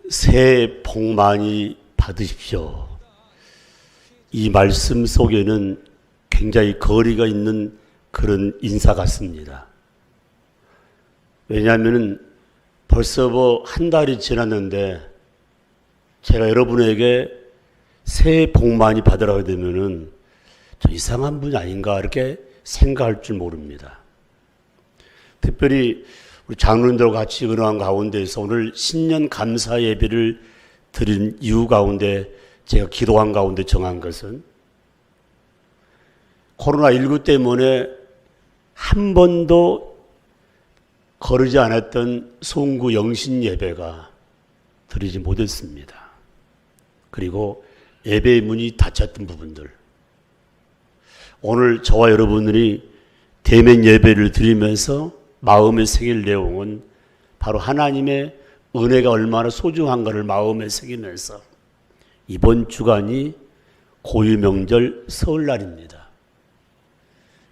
새해 복 많이 받으십시오. 이 말씀 속에는 굉장히 거리가 있는 그런 인사 같습니다. 왜냐하면 벌써 한 달이 지났는데 제가 여러분에게 새해 복 많이 받으라고 되면은 저 이상한 분이 아닌가 이렇게 생각할 줄 모릅니다. 특별히 우리 장로님들과 같이 은혜한 가운데서 오늘 신년 감사 예배를 드린 이유 가운데 제가 기도한 가운데 정한 것은 코로나19 때문에 한 번도 거르지 않았던 송구 영신 예배가 드리지 못했습니다. 그리고 예배의 문이 닫혔던 부분들. 오늘 저와 여러분들이 대면 예배를 드리면서 마음에 새길 내용은 바로 하나님의 은혜가 얼마나 소중한가를 마음에 새기면서 이번 주간이 고유명절 설날입니다.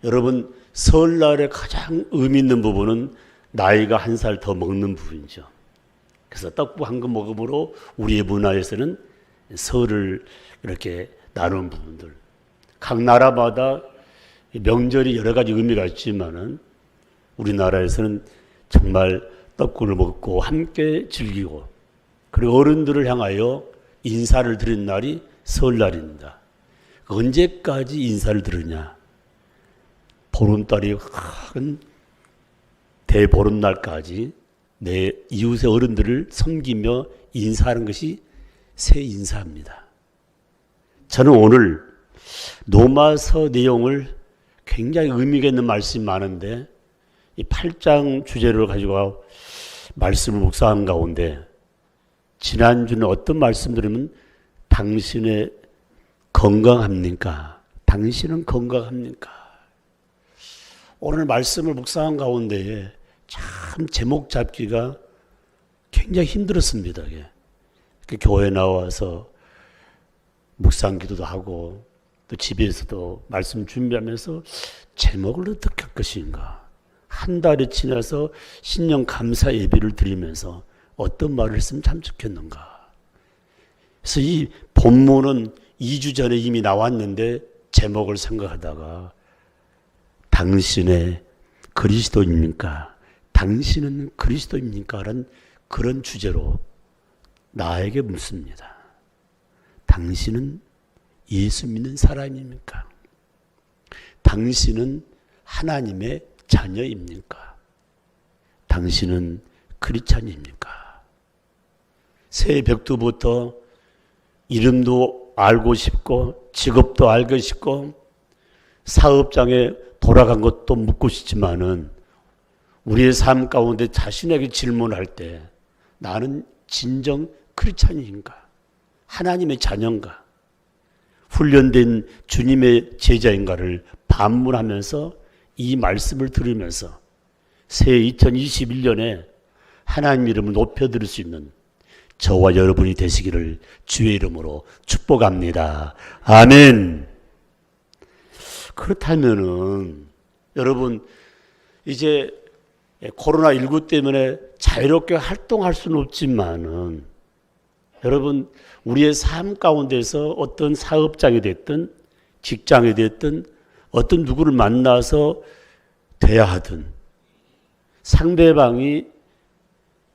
여러분, 설날의 가장 의미 있는 부분은 나이가 한 살 더 먹는 부분이죠. 그래서 떡국 한 그 먹음으로 우리의 문화에서는 설을 이렇게 나누는 부분들. 각 나라마다 명절이 여러 가지 의미가 있지만은 우리나라에서는 정말 떡국을 먹고 함께 즐기고 그리고 어른들을 향하여 인사를 드린 날이 설날입니다. 언제까지 인사를 들으냐? 보름달이 큰 대보름날까지 내 이웃의 어른들을 섬기며 인사하는 것이 새 인사입니다. 저는 오늘 로마서 내용을 굉장히 의미가 있는 말씀이 많은데 이 8장 주제를 가지고 말씀을 묵상한 가운데 지난주는 어떤 말씀 들으면 당신의 건강합니까? 당신은 건강합니까? 오늘 말씀을 묵상한 가운데 참 제목 잡기가 굉장히 힘들었습니다. 교회 나와서 묵상 기도도 하고 또 집에서도 말씀 준비하면서 제목을 어떻게 할 것인가? 한 달이 지나서 신년 감사 예배를 드리면서 어떤 말을 했으면 참 좋겠는가? 그래서 이 본문은 2주 전에 이미 나왔는데 제목을 생각하다가 당신의 그리스도입니까? 당신은 그리스도입니까? 라는 그런 주제로 나에게 묻습니다. 당신은 예수 믿는 사람입니까? 당신은 하나님의 자녀입니까? 당신은 크리스찬입니까? 새해 벽두부터 이름도 알고 싶고 직업도 알고 싶고 사업장에 돌아간 것도 묻고 싶지만은 우리의 삶 가운데 자신에게 질문할 때 나는 진정 크리스찬인가? 하나님의 자녀인가? 훈련된 주님의 제자인가를 반문하면서 이 말씀을 들으면서 새해 2021년에 하나님 이름을 높여드릴 수 있는 저와 여러분이 되시기를 주의 이름으로 축복합니다. 아멘. 그렇다면은 여러분 이제 코로나19 때문에 자유롭게 활동할 수는 없지만은 여러분 우리의 삶 가운데서 어떤 사업장이 됐든 직장이 됐든 어떤 누구를 만나서 돼야 하든 상대방이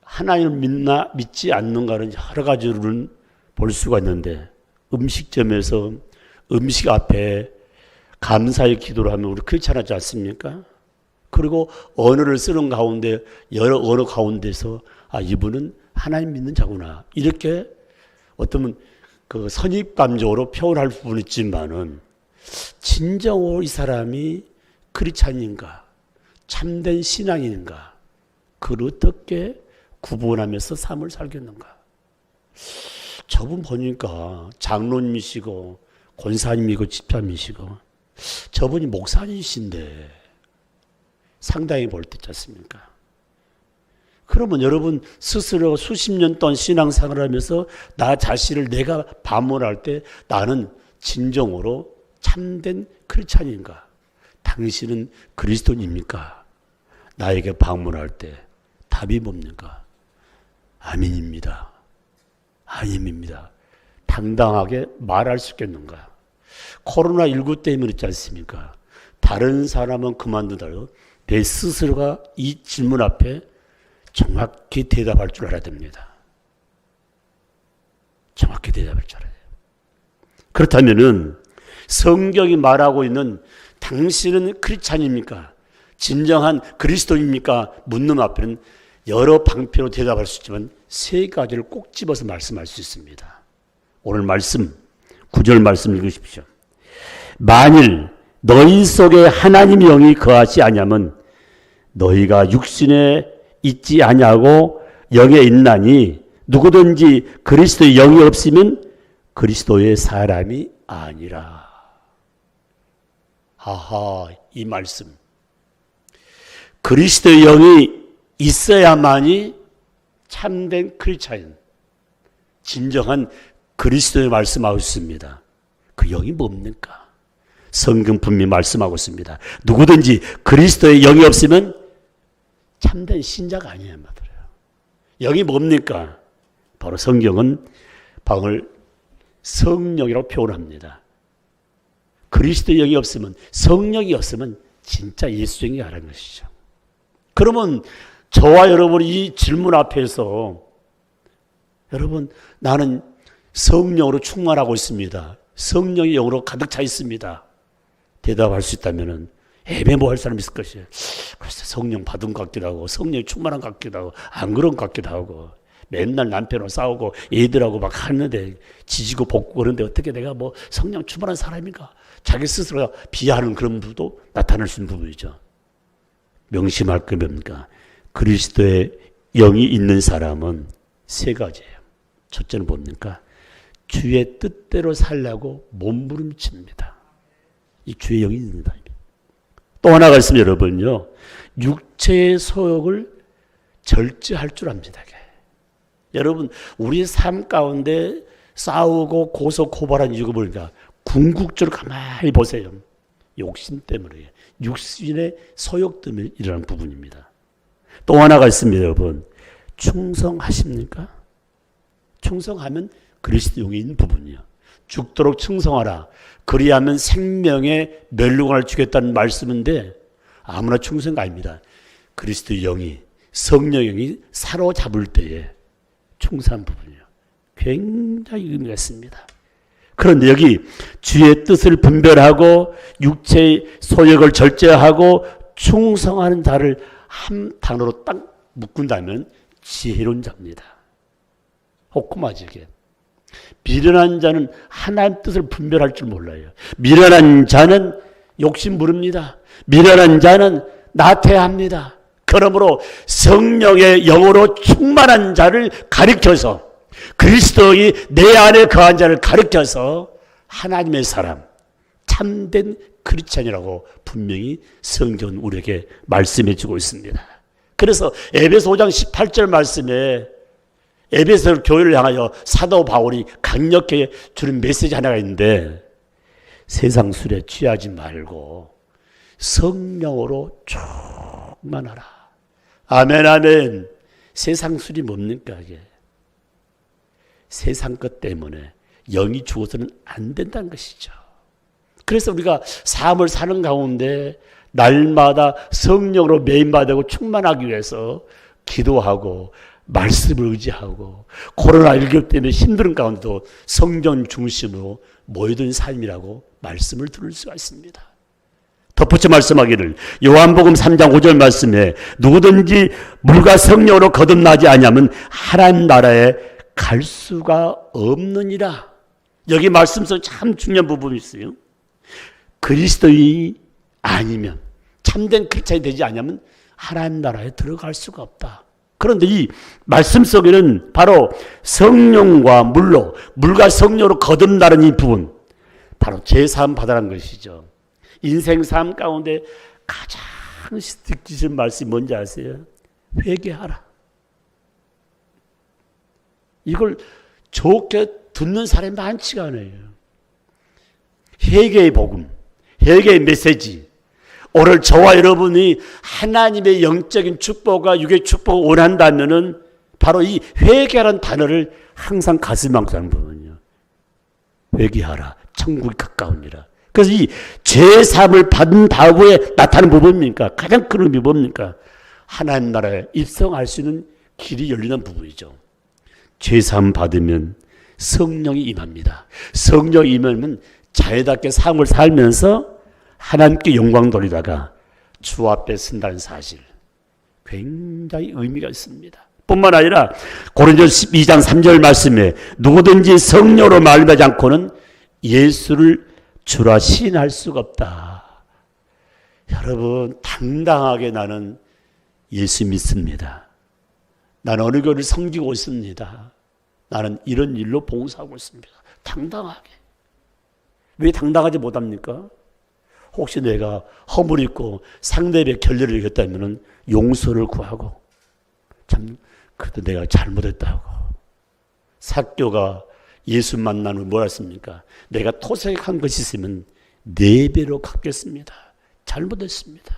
하나님을 믿나 믿지 않는가는 여러 가지로는 볼 수가 있는데 음식점에서 음식 앞에 감사의 기도를 하면 우리 크리스찬하지 않습니까? 그리고 언어를 쓰는 가운데 여러 언어 가운데서 이분은 하나님 믿는 자구나 이렇게 어떤 그 선입감적으로 표현할 부분이 있지만은 진정으로 이 사람이 크리스찬인가 참된 신앙인가 그걸 어떻게 구분하면서 삶을 살겠는가? 저분 보니까 장로님이시고 권사님이고 집사님이시고 저분이 목사님이신데 상당히 볼 때 있지 않습니까? 그러면 여러분 스스로 수십 년 동안 신앙생활을 하면서 나 자신을 내가 반문할 때 나는 진정으로 참된 크리스찬인가? 당신은 그리스도인입니까? 나에게 방문할 때 답이 뭡니까? 아멘입니다. 아닙니다. 당당하게 말할 수 있겠는가? 코로나19 때문에 그렇지 않습니까? 다른 사람은 그만두더라도 내 스스로가 이 질문 앞에 정확히 대답할 줄 알아야 됩니다. 정확히 대답할 줄 알아야 돼요. 그렇다면은 성경이 말하고 있는 당신은 크리스찬입니까? 진정한 그리스도입니까? 묻는 앞에는 여러 방편으로 대답할 수 있지만 세 가지를 꼭 집어서 말씀할 수 있습니다. 오늘 말씀 9절 말씀 읽으십시오. 만일 너희 속에 하나님의 영이 거하지 아니하면 너희가 육신에 있지 아니하고 영에 있나니 누구든지 그리스도의 영이 없으면 그리스도의 사람이 아니라. 아하, 이 말씀. 그리스도의 영이 있어야만이 참된 크리스찬, 진정한 그리스도의 말씀하고 있습니다. 그 영이 뭡니까? 성경 분명히 말씀하고 있습니다. 누구든지 그리스도의 영이 없으면 참된 신자가 아니란 말이에요. 영이 뭡니까? 바로 성경은 방을 성령이라고 표현합니다. 그리스도의 영이 없으면, 성령이 없으면 진짜 예수님이 아는 것이죠. 그러면 저와 여러분이 이 질문 앞에서 여러분 나는 성령으로 충만하고 있습니다. 성령의 영으로 가득 차 있습니다. 대답할 수 있다면 애매모호할 사람이 있을 것이에요. 글쎄 성령 받은 것 같기도 하고 성령이 충만한 것 같기도 하고 안 그런 것 같기도 하고 맨날 남편하고 싸우고 애들하고 막 하는데 지지고 볶고 그런데 어떻게 내가 뭐 성령 충만한 사람인가? 자기 스스로가 비하하는 그런 부분도 나타날 수 있는 부분이죠. 명심할 게 뭡니까? 그리스도의 영이 있는 사람은 세 가지예요. 첫째는 뭡니까? 주의 뜻대로 살려고 몸부림칩니다. 이 주의 영이 있는 사람입니다. 또 하나가 있습니다, 여러분요. 육체의 소욕을 절제할 줄 압니다. 여러분, 우리 삶 가운데 싸우고 고소고발한 이유가 뭘까? 궁극적으로 가만히 보세요. 욕심 때문에, 육신의 소욕 때문에 일어나는 부분입니다. 또 하나가 있습니다, 여러분. 충성하십니까? 충성하면 그리스도 영이 있는 부분이요. 죽도록 충성하라. 그리하면 생명의 멸류관을 주겠다는 말씀인데 아무나 충성이 아닙니다. 그리스도 영이, 성령 영이 사로잡을 때에 충성한 부분이요. 굉장히 의미가 있습니다. 그런데 여기 주의 뜻을 분별하고 육체의 소욕을 절제하고 충성하는 자를 한 단어로 딱 묶은다면 지혜로운 자입니다. 호크마지게. 미련한 자는 하나님 뜻을 분별할 줄 몰라요. 미련한 자는 욕심 부릅니다. 미련한 자는 나태합니다. 그러므로 성령의 영으로 충만한 자를 가리켜서 그리스도의 내 안에 거한 자를 가리켜서 하나님의 사람, 참된 크리스찬이라고 분명히 성경은 우리에게 말씀해 주고 있습니다. 그래서 에베소 5장 18절 말씀에 에베소 교회를 향하여 사도 바울이 강력하게 주는 메시지 하나가 있는데 세상 술에 취하지 말고 성령으로 충만하라. 아멘 아멘. 세상 술이 뭡니까 이게? 세상 것 때문에 영이 죽어서는 안 된다는 것이죠. 그래서 우리가 삶을 사는 가운데 날마다 성령으로 메인받고 충만하기 위해서 기도하고 말씀을 의지하고 코로나19 때문에 힘든 가운데도 성전 중심으로 모여든 삶이라고 말씀을 들을 수가 있습니다. 덧붙여 말씀하기를 요한복음 3장 5절 말씀에 누구든지 물과 성령으로 거듭나지 아니하면 하나님 나라에 갈 수가 없느니라. 여기 말씀 속 참 중요한 부분이 있어요. 그리스도인이 아니면 참된 크리스찬이 되지 않으면 하나님 나라에 들어갈 수가 없다. 그런데 이 말씀 속에는 바로 성령과 물과 성령으로 거듭나는 이 부분, 바로 제3 받아라는 것이죠. 인생 삶 가운데 가장 듣기 싫은 말씀이 뭔지 아세요? 회개하라. 이걸 좋게 듣는 사람이 많지가 않아요. 회개의 복음, 회개의 메시지. 오늘 저와 여러분이 하나님의 영적인 축복과 육의 축복을 원한다면은 바로 이 회개라는 단어를 항상 가슴에 안고 사는 부분이요. 회개하라. 천국이 가까우니라. 그래서 이 죄사함을 받은 다음에 나타나는 부분입니까? 가장 큰 의미 뭡니까? 하나님 나라에 입성할 수 있는 길이 열리는 부분이죠. 죄사함 받으면 성령이 임합니다. 성령이 임하면 자유답게 삶을 살면서 하나님께 영광 돌리다가 주 앞에 선다는 사실, 굉장히 의미가 있습니다. 뿐만 아니라 고린도서 12장 3절 말씀에 누구든지 성령으로 말미암지 않고는 예수를 주라 시인할 수가 없다. 여러분, 당당하게 나는 예수 믿습니다. 나는 어느 교회를 섬기고 있습니다. 나는 이런 일로 봉사하고 있습니다. 당당하게. 왜 당당하지 못합니까? 혹시 내가 허물 있고 상대의 결례를 이겼다면 용서를 구하고, 참 그래도 내가 잘못했다고. 삭개오가 예수 만난 후 뭐라 했습니까? 내가 토색한 것이 있으면 4배로 갚겠습니다. 잘못했습니다.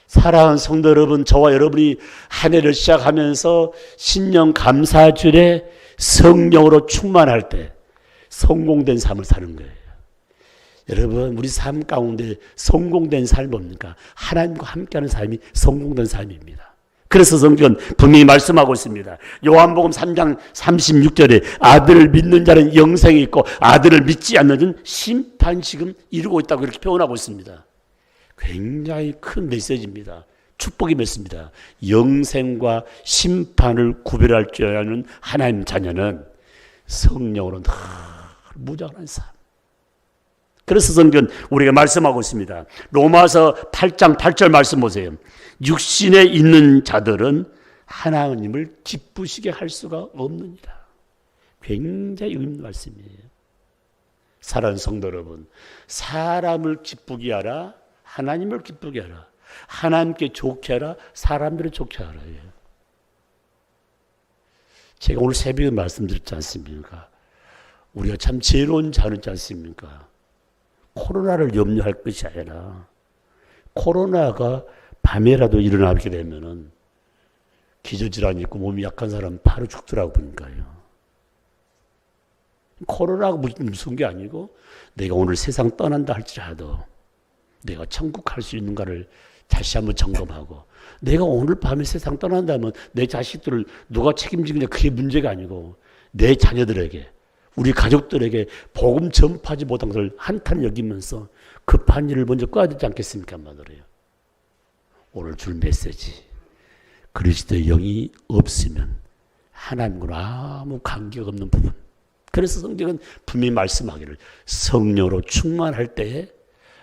사랑하는 성도 여러분, 저와 여러분이 한 해를 시작하면서 신령 감사주일에 성령으로 충만할 때 성공된 삶을 사는 거예요. 여러분, 우리 삶 가운데 성공된 삶이 뭡니까? 하나님과 함께하는 삶이 성공된 삶입니다. 그래서 성경은 분명히 말씀하고 있습니다. 요한복음 3장 36절에 아들을 믿는 자는 영생이 있고 아들을 믿지 않는 자는 심판 지금 이루고 있다고 이렇게 표현하고 있습니다. 굉장히 큰 메시지입니다. 축복의 메시지입니다. 영생과 심판을 구별할 줄 아는 하나님 자녀는 성령으로 늘 무장한 삶. 그래서 성경은 우리가 말씀하고 있습니다. 로마서 8장 8절 말씀 보세요. 육신에 있는 자들은 하나님을 기쁘시게 할 수가 없느니라. 굉장히 의미 있는 말씀이에요. 사랑하는 성도 여러분, 사람을 기쁘게 하라, 하나님을 기쁘게 하라. 하나님께 좋게 하라, 사람들을 좋게 하라. 제가 오늘 새벽에 말씀드렸지 않습니까? 우리가 참 지혜로운 자였지 않습니까? 코로나를 염려할 것이 아니라 코로나가 밤에라도 일어나게 되면은 기저질환이 있고 몸이 약한 사람 바로 죽더라고 보니까요. 코로나가 무슨 게 아니고 내가 오늘 세상 떠난다 할지라도 내가 천국 갈 수 있는가를 다시 한번 점검하고, 내가 오늘 밤에 세상 떠난다면 내 자식들을 누가 책임지느냐, 그게 문제가 아니고 내 자녀들에게, 우리 가족들에게 복음 전파하지 못한 것을 한탄 여기면서 급한 일을 먼저 꺼야 되지 않겠습니까? 말이에요. 오늘 줄 메시지, 그리스도의 영이 없으면 하나님과 아무 관계가 없는 부분. 그래서 성경은 분명히 말씀하기를 성령으로 충만할 때에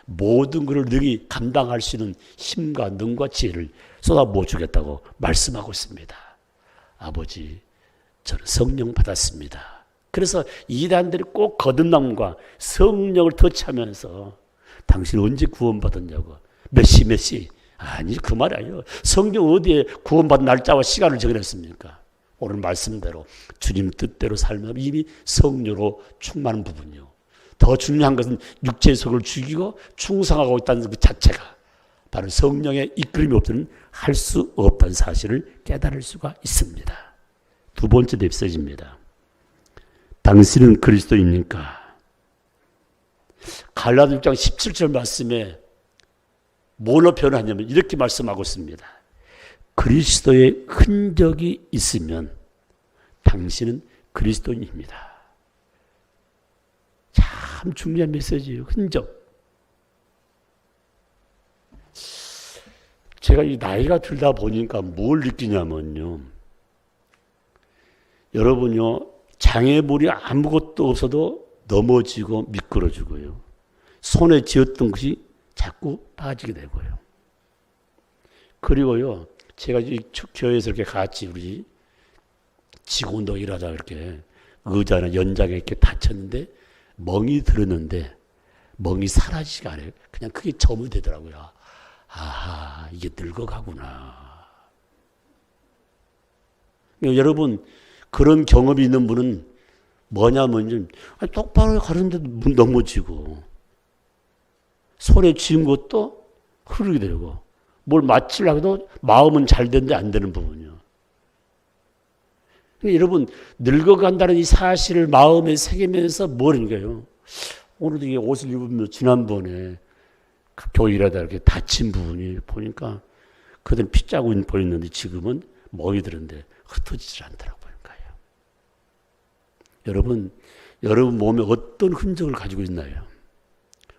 모든 것을 능히 감당할 수 있는 힘과 능과 지혜를 쏟아부어 주겠다고 말씀하고 있습니다. 아버지, 저는 성령 받았습니다. 그래서 이단들이 꼭 거듭남과 성령을 터치하면서 당신 언제 구원받았냐고, 몇 시 아니, 그 말이 아니에요. 성경 어디에 구원받은 날짜와 시간을 정해놨습니까? 오늘 말씀대로 주님 뜻대로 살면 이미 성령으로 충만한 부분이요. 더 중요한 것은 육체의 속을 죽이고 충성하고 있다는 그 자체가 바로 성령의 이끌림이 없으면 할 수 없다는 사실을 깨달을 수가 있습니다. 두 번째 메시지입니다. 당신은 그리스도입니까? 갈라디아 6장 17절 말씀에 뭘로 표현하냐면 이렇게 말씀하고 있습니다. 그리스도의 흔적이 있으면 당신은 그리스도인입니다. 참 중요한 메시지예요. 흔적. 제가 이 나이가 들다 보니까 뭘 느끼냐면요. 여러분요, 장애물이 아무것도 없어도 넘어지고 미끄러지고요. 손에 쥐었던 것이 자꾸 빠지게 되고요. 그리고요, 제가 이 교회에서 이렇게 같이 우리 지구운동 일하다 이렇게 의자나 연장에 이렇게 다쳤는데 멍이 들었는데 멍이 사라지지가 않아요. 그냥 그게 점이 되더라고요. 아하, 이게 늙어가구나. 여러분, 그런 경험이 있는 분은 뭐냐면 똑바로 가는데도 넘어지고 손에 쥐은 것도 흐르게 되고 뭘 맞추려고 해도 마음은 잘 되는데 안 되는 부분이요. 여러분, 늙어간다는 이 사실을 마음에 새기면서 뭐라는 거예요? 오늘도 이게 옷을 입으면 지난번에 교회일하다 이렇게 다친 부분이 보니까 그들은 피자국이 보였는데 지금은 모이들은데 흩어지질 않더라고요. 여러분 몸에 어떤 흔적을 가지고 있나요?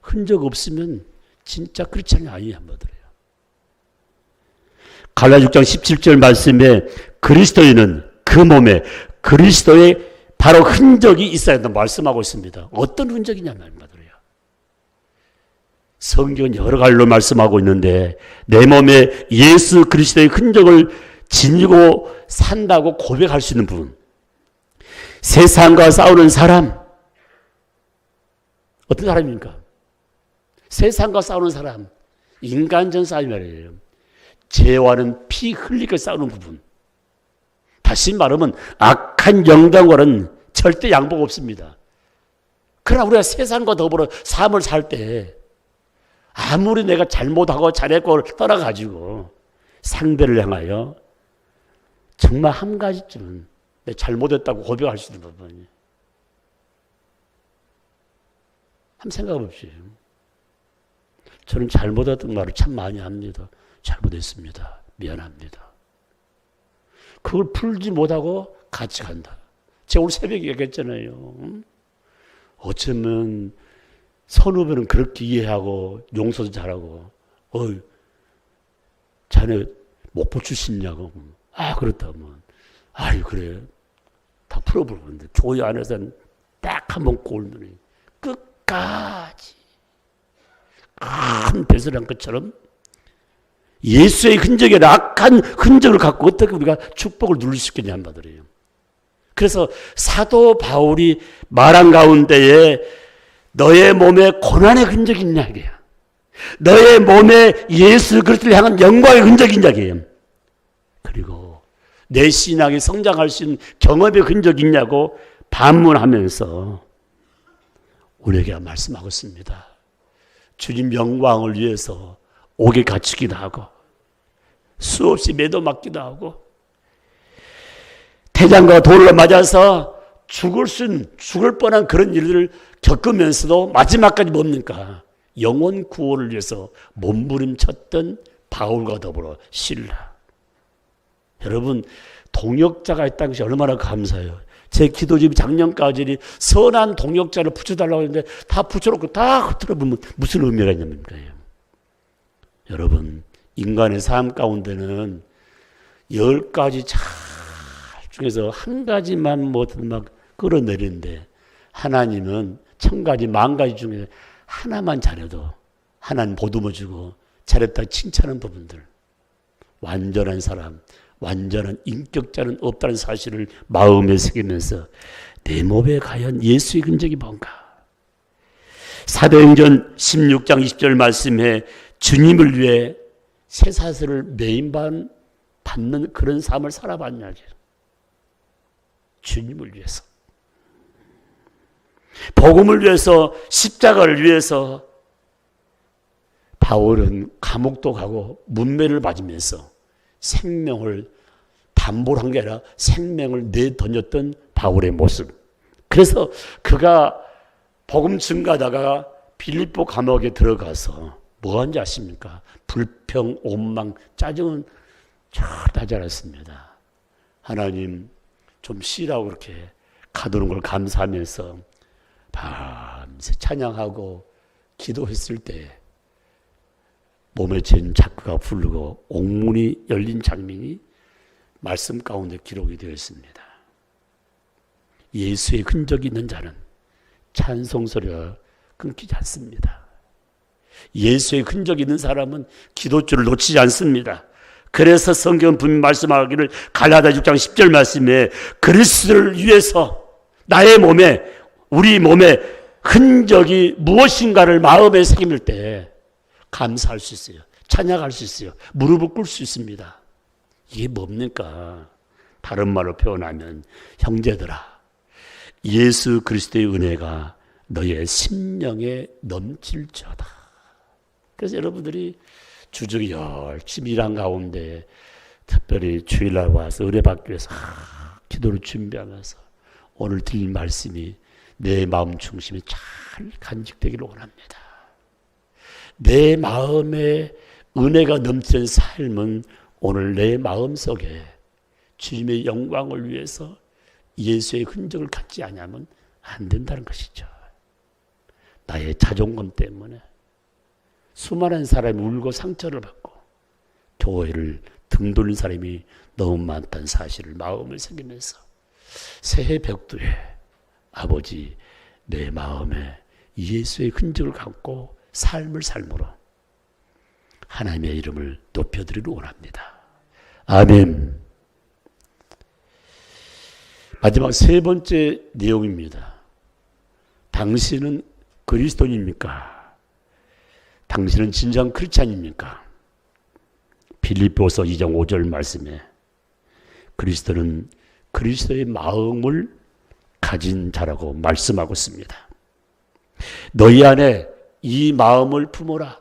흔적 없으면 진짜 크리스찬이 아니에요, 한마디로요. 갈라디아 6장 17절 말씀에 그리스도인은 그 몸에 그리스도의 바로 흔적이 있어야 한다고 말씀하고 있습니다. 어떤 흔적이냐면 한마디로요. 성경은 여러 가지로 말씀하고 있는데 내 몸에 예수 그리스도의 흔적을 지니고 산다고 고백할 수 있는 부분. 세상과 싸우는 사람. 어떤 사람입니까? 세상과 싸우는 사람. 인간전 싸움이 말이에요. 죄와는 피 흘리게 싸우는 부분. 다시 말하면 악한 영광과는 절대 양보가 없습니다. 그러나 우리가 세상과 더불어 삶을 살 때 아무리 내가 잘못하고 잘했고 떠나가지고 상대를 향하여 정말 한 가지쯤은 내가 잘못했다고 고백할 수 있는 부분이. 한번 생각해 봅시다. 저는 잘못했던 말을 참 많이 합니다. 잘못했습니다. 미안합니다. 그걸 풀지 못하고 같이 간다. 제가 오늘 새벽에 얘기했잖아요. 어쩌면 선후배는 그렇게 이해하고 용서도 잘하고 자네 목포 출신이냐고. 그렇다면 아이 그래 다 풀어보는데 교회 안에서는 딱 한 번 꼴더니 끝까지 큰 배설한 것처럼 예수의 흔적에 악한 흔적을 갖고 어떻게 우리가 축복을 누릴 수 있겠냐 한마디예요. 그래서 사도 바울이 말한 가운데에 너의 몸에 고난의 흔적이 있냐 이게요. 너의 몸에 예수 그리스도를 향한 영광의 흔적이 있냐 이게요. 그리고 내 신앙이 성장할 수 있는 경험의 흔적이 있냐고 반문하면서 우리에게 말씀하고 있습니다. 주님 영광을 위해서 옥에 갇히기도 하고 수없이 매도 맞기도 하고 태장과 돌을 맞아서 죽을 뻔한 그런 일들을 겪으면서도 마지막까지 뭡니까? 영혼 구원을 위해서 몸부림쳤던 바울과 더불어 실라. 여러분 동역자가 있다는 것이 얼마나 감사해요. 제 기도집이 작년까지 선한 동역자를 붙여달라고 했는데 다 붙여놓고 다 흐트러보면 무슨 의미가 있냐면요. 여러분 인간의 삶 가운데는 10가지 잘 중에서 한 가지만 뭐든 막 끌어내리는데 하나님은 1000가지 10,000가지 중에 하나만 잘해도 하나는 보듬어주고 잘했다 칭찬하는 부분들. 완전한 사람, 완전한 인격자는 없다는 사실을 마음에 새기면서 내 몸에 과연 예수의 흔적이 뭔가. 사도행전 16장 20절 말씀에 주님을 위해 쇠사슬을 받는 그런 삶을 살아봤냐. 주님을 위해서. 복음을 위해서, 십자가를 위해서 바울은 감옥도 가고 문매를 맞으면서 생명을 담보를 한 게 아니라 생명을 내던졌던 바울의 모습. 그래서 그가 복음 증가하다가 빌립보 감옥에 들어가서 뭐 한지 아십니까? 불평, 원망, 짜증은 다 잘했습니다. 하나님 좀 쉬라고 그렇게 가두는 걸 감사하면서 밤새 찬양하고 기도했을 때 몸에 잰 자크가 부르고 옥문이 열린 장면이 말씀 가운데 기록이 되어 있습니다. 예수의 흔적이 있는 자는 찬송소리가 끊기지 않습니다. 예수의 흔적이 있는 사람은 기도줄을 놓치지 않습니다. 그래서 성경은 분명히 말씀하기를 갈라디아 6장 10절 말씀에 그리스도를 위해서 나의 몸에 우리 몸에 흔적이 무엇인가를 마음에 새길 때 감사할 수 있어요. 찬양할 수 있어요. 무릎을 꿇을 수 있습니다. 이게 뭡니까? 다른 말로 표현하면 형제들아 예수 그리스도의 은혜가 너의 심령에 넘칠지어다. 그래서 여러분들이 주중에 열심히 일한 가운데 특별히 주일날 와서 은혜 받기 위해서 기도를 준비하면서 오늘 드릴 말씀이 내 마음 중심에 잘 간직되기를 원합니다. 내 마음에 은혜가 넘치는 삶은 오늘 내 마음속에 주님의 영광을 위해서 예수의 흔적을 갖지 않으면 안 된다는 것이죠. 나의 자존감 때문에 수많은 사람이 울고 상처를 받고 교회를 등 돌린 사람이 너무 많다는 사실을 마음을 새기면서 새해 벽두에 아버지 내 마음에 예수의 흔적을 갖고 삶을 삶으로 하나님의 이름을 높여드리기를 원합니다. 아멘. 마지막 세 번째 내용입니다. 당신은 그리스도인입니까? 당신은 진정 크리스찬입니까? 빌립보서 2장 5절 말씀에 그리스도는 그리스도의 마음을 가진 자라고 말씀하고 있습니다. 너희 안에 이 마음을 품어라.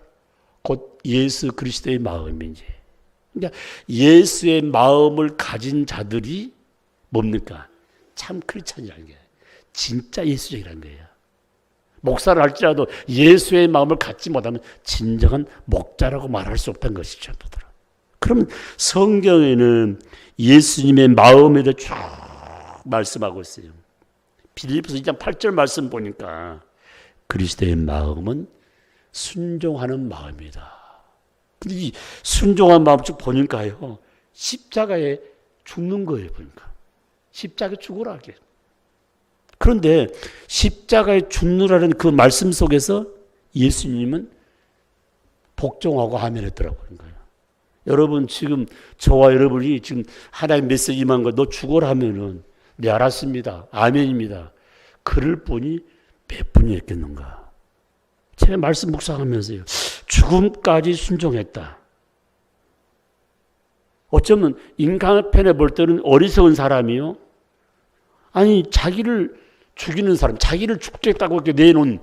곧 예수 그리스도의 마음이지. 그러니까 예수의 마음을 가진 자들이 뭡니까? 참 크리스찬이라는 게 진짜 예수적이라는 거예요. 목사를 할지라도 예수의 마음을 갖지 못하면 진정한 목자라고 말할 수 없다는 것이죠. 그러면 성경에는 예수님의 마음에 대해 쭉 말씀하고 있어요. 빌립보서 2장 8절 말씀 보니까 그리스도의 마음은 순종하는 마음이다. 근데 이 순종한 마음 쭉 보니까요, 십자가에 죽는 거예요. 보니까 십자가에 죽으라 하게. 그런데 십자가에 죽느라는 그 말씀 속에서 예수님은 복종하고 아멘했더라고요. 여러분 지금 저와 여러분이 지금 하나님 메시지 임한 거 너 죽어라 하면은 네 알았습니다. 아멘입니다. 그럴 분이 몇 분이 있겠는가. 제 말씀 묵상하면서요. 죽음까지 순종했다. 어쩌면 인간편에 볼 때는 어리석은 사람이요. 아니 자기를 죽이는 사람, 자기를 죽겠다고 이렇게 내놓은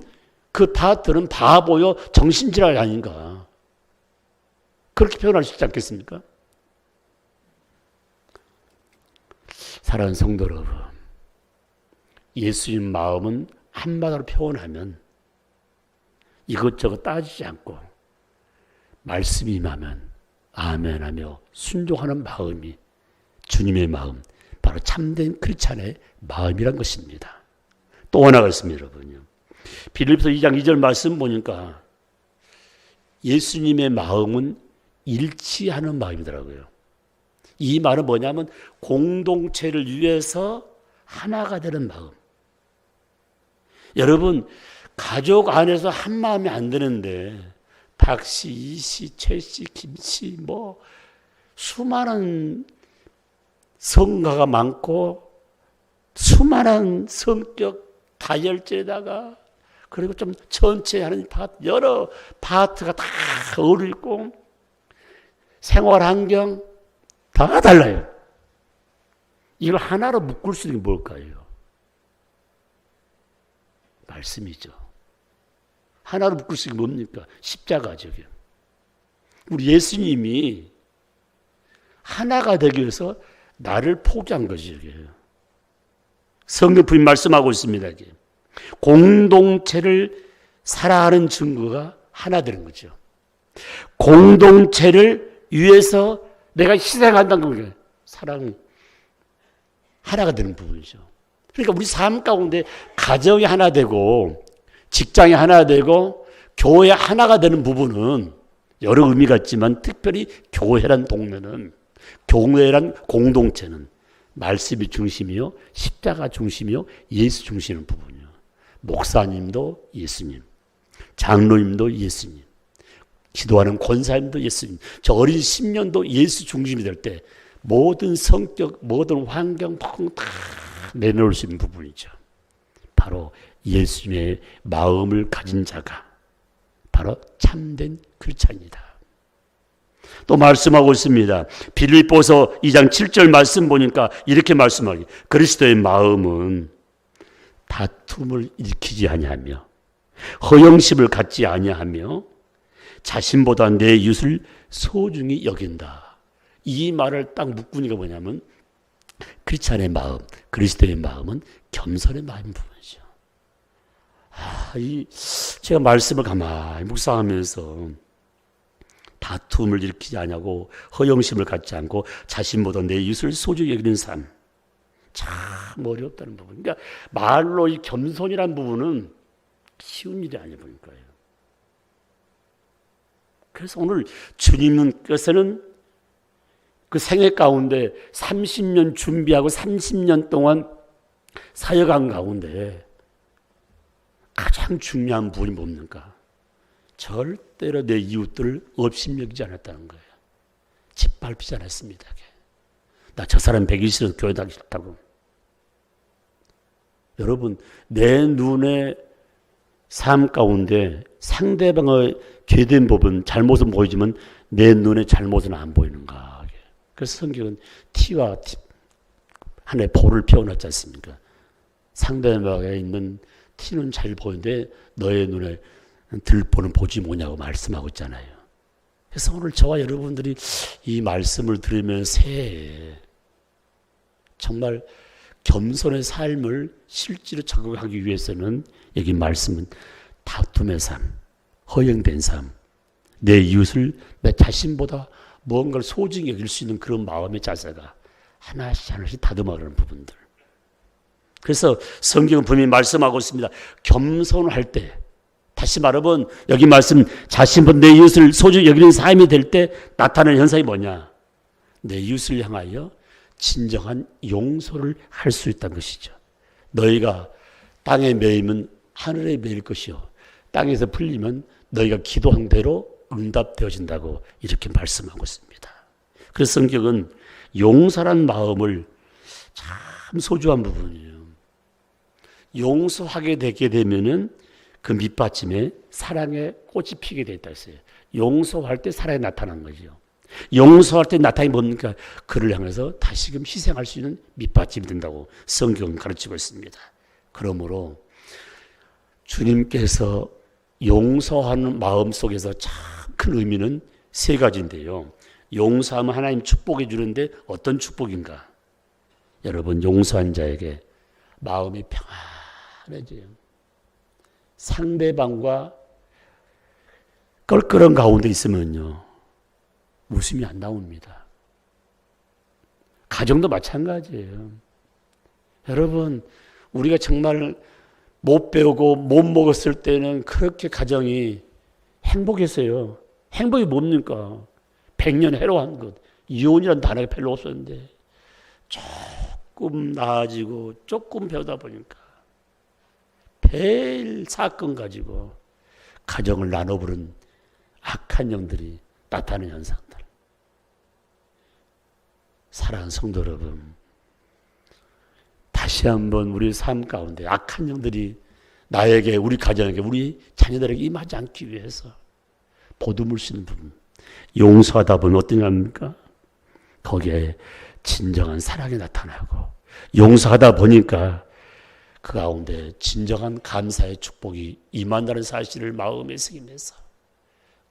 그 다들은 바보요 정신질환이 아닌가. 그렇게 표현할 수 있지 않겠습니까? 사랑하는 성도 여러분, 예수님 마음은 한마디로 표현하면 이것저것 따지지 않고 말씀이 임하면 아멘하며 순종하는 마음이 주님의 마음, 바로 참된 크리스찬의 마음이란 것입니다. 또 하나가 있습니다, 여러분요. 빌립보서 2장 2절 말씀 보니까 예수님의 마음은 일치하는 마음이더라고요. 이 말은 뭐냐면 공동체를 위해서 하나가 되는 마음. 여러분 가족 안에서 한 마음이 안 되는데 박씨, 이씨, 최씨, 김씨 뭐 수많은 성가가 많고 수많은 성격 다혈질에다가 그리고 좀 천체하는 여러 파트가 다 어울리고 생활 환경 다 달라요. 이걸 하나로 묶을 수 있는 게 뭘까요? 말씀이죠. 하나로 묶을 수 있는 게 뭡니까? 십자가죠. 우리 예수님이 하나가 되기 위해서 나를 포기한 것이죠. 성경 부인 말씀하고 있습니다. 공동체를 사랑하는 증거가 하나 되는 거죠. 공동체를 위해서 내가 희생한다는 거예요. 사랑이 하나가 되는 부분이죠. 그러니까 우리 삶 가운데 가정이 하나 되고 직장이 하나 되고 교회 하나가 되는 부분은 여러 의미가 있지만 특별히 교회란 동네는 교회란 공동체는 말씀이 중심이요 십자가 중심이요 예수 중심인 부분이요. 목사님도 예수님, 장로님도 예수님, 기도하는 권사님도 예수님, 저 어린 10년도 예수 중심이 될 때 모든 성격, 모든 환경 다 내놓을 수 있는 부분이죠. 바로 예수님의 마음을 가진 자가 바로 참된 크리스찬이다. 또 말씀하고 있습니다. 빌립보서 2장 7절 말씀 보니까 이렇게 말씀하기. 그리스도의 마음은 다툼을 일으키지 아니하며 허영심을 갖지 아니하며 자신보다 내 이웃을 소중히 여긴다. 이 말을 딱 묶으니까 뭐냐면 크리스찬의 마음, 그리스도의 마음은 겸손의 마음인 부분이죠. 제가 말씀을 가만히 묵상하면서 다툼을 일으키지 않냐고 허영심을 갖지 않고 자신보다 내 이웃을 소중히 여기는 삶. 참 어렵다는 부분. 그러니까 말로 이 겸손이라는 부분은 쉬운 일이 아니야 보니까요. 그래서 오늘 주님께서는 그 생애 가운데 30년 준비하고 30년 동안 사역한 가운데 가장 중요한 부분이 뭡니까? 절대로 내 이웃들을 업신여기지 않았다는 거예요. 짓밟히지 않았습니다. 나 저 사람 배기 싫어서 교회 다니기 싫다고. 여러분, 내 눈에 삶 가운데 상대방의 죄된 부분, 잘못은 보이지만 내 눈에 잘못은 안 보이는가. 그래서 성경은 티와 하나의 볼을 피워놨지 않습니까? 상대방에 있는 티는 잘 보이는데 너의 눈에 들보는 보지 뭐냐고 말씀하고 있잖아요. 그래서 오늘 저와 여러분들이 이 말씀을 들으면서 새해 정말 겸손의 삶을 실제로 적용하기 위해서는 여기 말씀은 다툼의 삶, 허영된 삶, 내 이웃을 내 자신보다 무언가를 소중히 여길 수 있는 그런 마음의 자세가 하나씩 하나씩 다듬어가는 부분들. 그래서 성경은 분명히 말씀하고 있습니다. 겸손할 때, 다시 말하면 여기 말씀 자신보다 내 이웃을 소중히 여기는 삶이 될 때 나타나는 현상이 뭐냐? 내 이웃을 향하여 진정한 용서를 할 수 있다는 것이죠. 너희가 땅에 매이면 하늘에 매일 것이요 땅에서 풀리면 너희가 기도한 대로 응답되어진다고 이렇게 말씀하고 있습니다. 그래서 성경은 용서란 마음을 참 소중한 부분이에요. 용서하게 되게 되면은 그 밑받침에 사랑의 꽃이 피게 되어 있다 했어요. 용서할 때 사랑이 나타난 거죠. 용서할 때 나타나는 뭡니까? 그를 향해서 다시금 희생할 수 있는 밑받침이 된다고 성경은 가르치고 있습니다. 그러므로 주님께서 용서하는 마음 속에서 참 큰 의미는 세 가지인데요. 용서하면 하나님 축복해 주는데 어떤 축복인가? 여러분, 용서한 자에게 마음이 평안해져요. 상대방과 껄끄러운 가운데 있으면요, 웃음이 안 나옵니다. 가정도 마찬가지예요. 여러분, 우리가 정말 못 배우고 못 먹었을 때는 그렇게 가정이 행복했어요. 행복이 뭡니까? 100년 해로한 것. 이혼이라는 단어가 별로 없었는데 조금 나아지고 조금 배우다 보니까 별 사건 가지고 가정을 나눠버린 악한 영들이 나타나는 현상들. 사랑하는 성도 여러분, 다시 한번 우리 삶 가운데 악한 영들이 나에게, 우리 가정에게, 우리 자녀들에게 임하지 않기 위해서 보듬을 수 있는 부분, 용서하다 보면 어떠냐입니까? 거기에 진정한 사랑이 나타나고, 용서하다 보니까 그 가운데 진정한 감사의 축복이 임한다는 사실을 마음에 새기면서,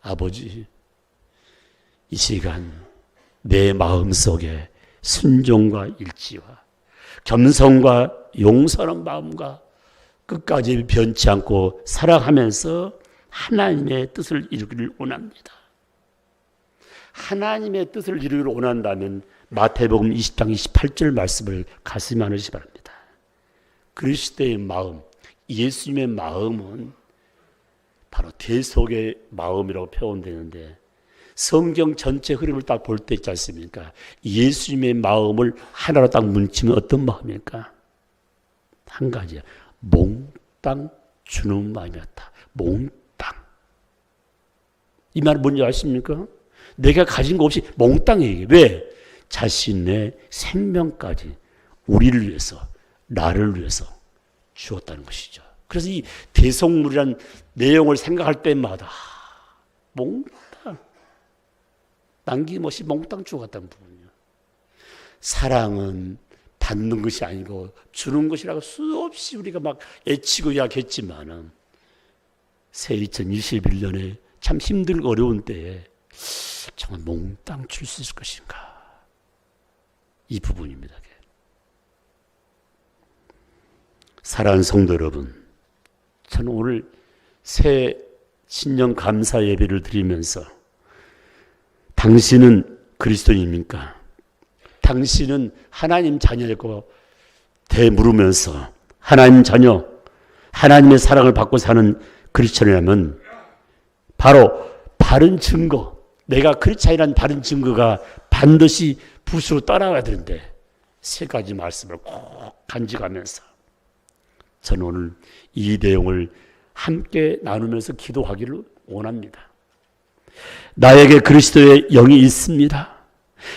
아버지, 이 시간 내 마음속에 순종과 일치와 겸손과 용서하는 마음과 끝까지 변치 않고 살아가면서 하나님의 뜻을 이루기를 원합니다. 하나님의 뜻을 이루기를 원한다면 마태복음 20장 28절 말씀을 가슴에 안으시기 바랍니다. 그리스도의 마음, 예수님의 마음은 바로 대속의 마음이라고 표현되는데, 성경 전체 흐름을 딱 볼 때 있지 않습니까? 예수님의 마음을 하나로 딱 뭉치면 어떤 마음일까? 한 가지야. 몽땅 주는 마음이었다. 몽땅. 이 말은 뭔지 아십니까? 내가 가진 거 없이 몽땅 얘기해. 왜? 자신의 생명까지 우리를 위해서, 나를 위해서 주었다는 것이죠. 그래서 이 대속물이라는 내용을 생각할 때마다 몽땅, 남김없이 몽땅 주었다는 부분이요. 사랑은 받는 것이 아니고 주는 것이라고 수없이 우리가 막 애치고 약했지만은 새 2021년에 참 힘들고 어려운 때에 정말 몽땅 줄 수 있을 것인가? 이 부분입니다. 사랑하는 성도 여러분, 저는 오늘 새 신년 감사 예배를 드리면서 당신은 그리스도인입니까? 당신은 하나님 자녀일까? 되물으면서 하나님 자녀, 하나님의 사랑을 받고 사는 크리스천이라면 바로 바른 증거, 내가 크리스천이라는 바른 증거가 반드시 붓으로 따라와야 되는데 세 가지 말씀을 꼭 간직하면서 저는 오늘 이 내용을 함께 나누면서 기도하기를 원합니다. 나에게 그리스도의 영이 있습니다.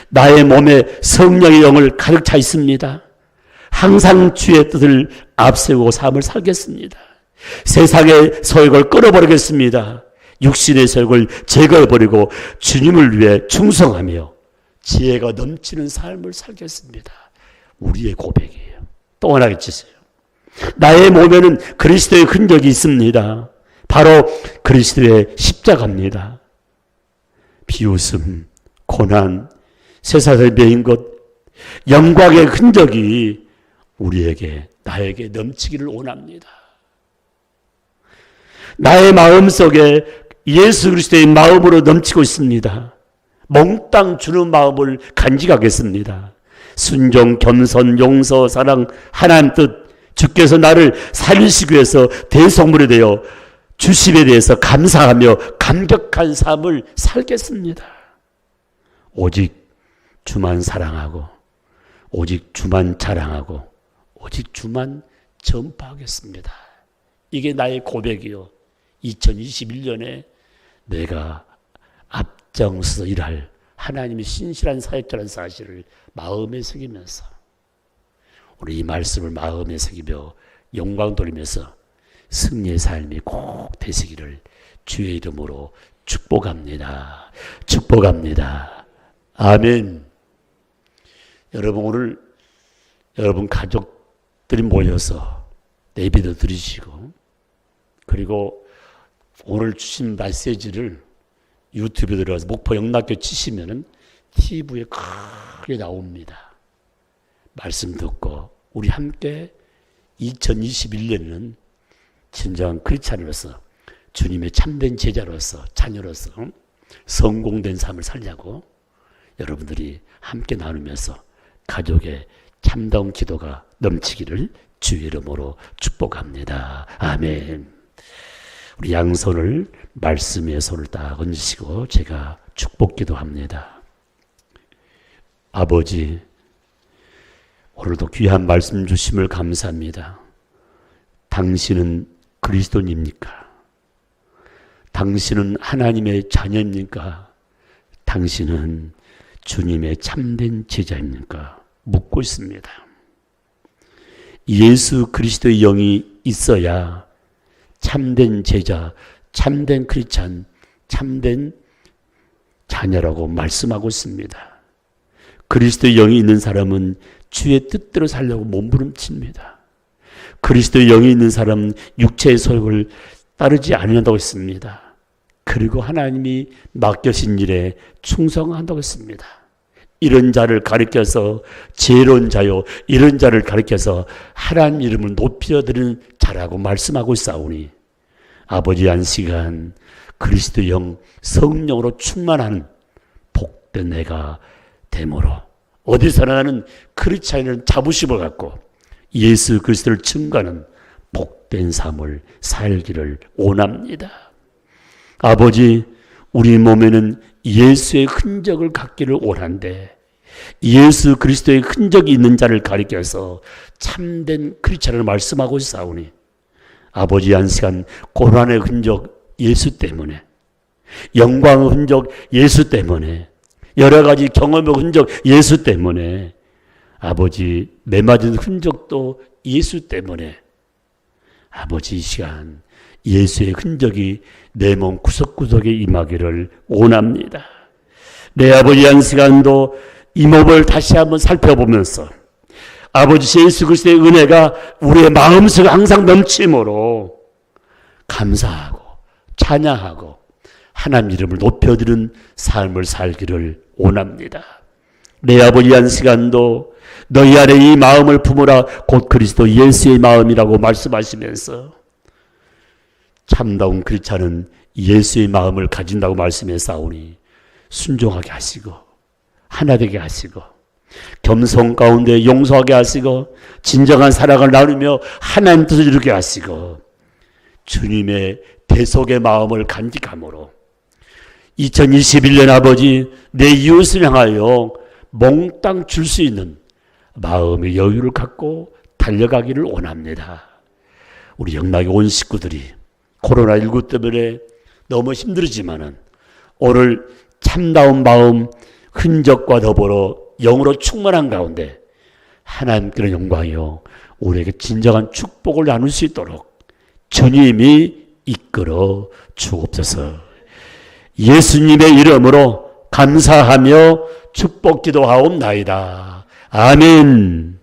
나의 몸에 성령의 영을 가득 차 있습니다. 항상 주의 뜻을 앞세우고 삶을 살겠습니다. 세상의 소욕을 끊어버리겠습니다. 육신의 소욕을 제거해버리고 주님을 위해 충성하며 지혜가 넘치는 삶을 살겠습니다. 우리의 고백이에요. 또 하나 해주세요. 나의 몸에는 그리스도의 흔적이 있습니다. 바로 그리스도의 십자가입니다. 비웃음, 고난, 세상의 매인 것, 영광의 흔적이 우리에게, 나에게 넘치기를 원합니다. 나의 마음속에 예수 그리스도의 마음으로 넘치고 있습니다. 몽땅 주는 마음을 간직하겠습니다. 순종, 겸손, 용서, 사랑, 하나님 뜻, 주께서 나를 살리시기 위해서 대속물이 되어 주심에 대해서 감사하며 감격한 삶을 살겠습니다. 오직 주만 사랑하고 오직 주만 자랑하고 오직 주만 전파하겠습니다. 이게 나의 고백이요. 2021년에 내가 앞장서서 일할 하나님의 신실한 사역자라는 사실을 마음에 새기면서 우리 이 말씀을 마음에 새기며 영광 돌리면서 승리의 삶이 꼭 되시기를 주의 이름으로 축복합니다. 축복합니다. 아멘. 여러분 오늘 여러분 가족들이 모여서 예배도 드리시고 그리고 오늘 주신 메시지를 유튜브에 들어가서 목포 영락교 치시면은 TV에 크게 나옵니다. 말씀 듣고 우리 함께 2021년에는 진정한 크리스찬으로서 주님의 참된 제자로서 자녀로서 성공된 삶을 살려고 여러분들이 함께 나누면서 가족의 참다운 기도가 넘치기를 주의 이름으로 축복합니다. 아멘. 우리 양손을 말씀의 손을 딱 얹으시고 제가 축복 기도합니다. 아버지, 오늘도 귀한 말씀 주심을 감사합니다. 당신은 그리스도입니까? 당신은 하나님의 자녀입니까? 당신은 주님의 참된 제자입니까? 묻고 있습니다. 예수 그리스도의 영이 있어야 참된 제자, 참된 크리스찬, 참된 자녀라고 말씀하고 있습니다. 그리스도의 영이 있는 사람은 주의 뜻대로 살려고 몸부림칩니다. 그리스도의 영이 있는 사람은 육체의 소욕을 따르지 않는다고 했습니다. 그리고 하나님이 맡겨신 일에 충성한다고 했습니다. 이런 자를 가리켜서 지혜로운 자요, 이런 자를 가리켜서 하나님 이름을 높여드리는 자라고 말씀하고 있사오니 아버지 한 시간 그리스도 영 성령으로 충만한 복된 내가 되므로 어디서나 나는 크리스찬이라는 자부심을 갖고 예수 그리스도를 증거하는 복된 삶을 살기를 원합니다. 아버지, 우리 몸에는 예수의 흔적을 갖기를 원한데 예수 그리스도의 흔적이 있는 자를 가리켜서 참된 크리스찬을 말씀하고 있사오니 아버지 한 시간 고난의 흔적 예수 때문에 영광의 흔적 예수 때문에 여러 가지 경험의 흔적 예수 때문에 아버지 매맞은 흔적도 예수 때문에 아버지 이 시간 예수의 흔적이 내 몸 구석구석에 임하기를 원합니다. 내 아버지 한 시간도 이 몸을 다시 한번 살펴보면서 아버지 예수 그리스도의 은혜가 우리의 마음속에 항상 넘침으로 감사하고 찬양하고 하나님 이름을 높여드리는 삶을 살기를 원합니다. 내 아버지 한 시간도 너희 안에 이 마음을 품으라 곧 그리스도 예수의 마음이라고 말씀하시면서 참다운 크리스찬은 예수의 마음을 가진다고 말씀했사오니 순종하게 하시고 하나 되게 하시고 겸손 가운데 용서하게 하시고 진정한 사랑을 나누며 하나님 뜻을 이루게 하시고 주님의 대속의 마음을 간직함으로 2021년 아버지 내 이웃을 향하여 몽땅 줄 수 있는 마음의 여유를 갖고 달려가기를 원합니다. 우리 영락의 온 식구들이 코로나19 때문에 너무 힘들지만은 오늘 참다운 마음 흔적과 더불어 영으로 충만한 가운데 하나님께로 영광이요 우리에게 진정한 축복을 나눌 수 있도록 주님이 이끌어 주옵소서. 예수님의 이름으로 감사하며 축복 기도하옵나이다. 아멘.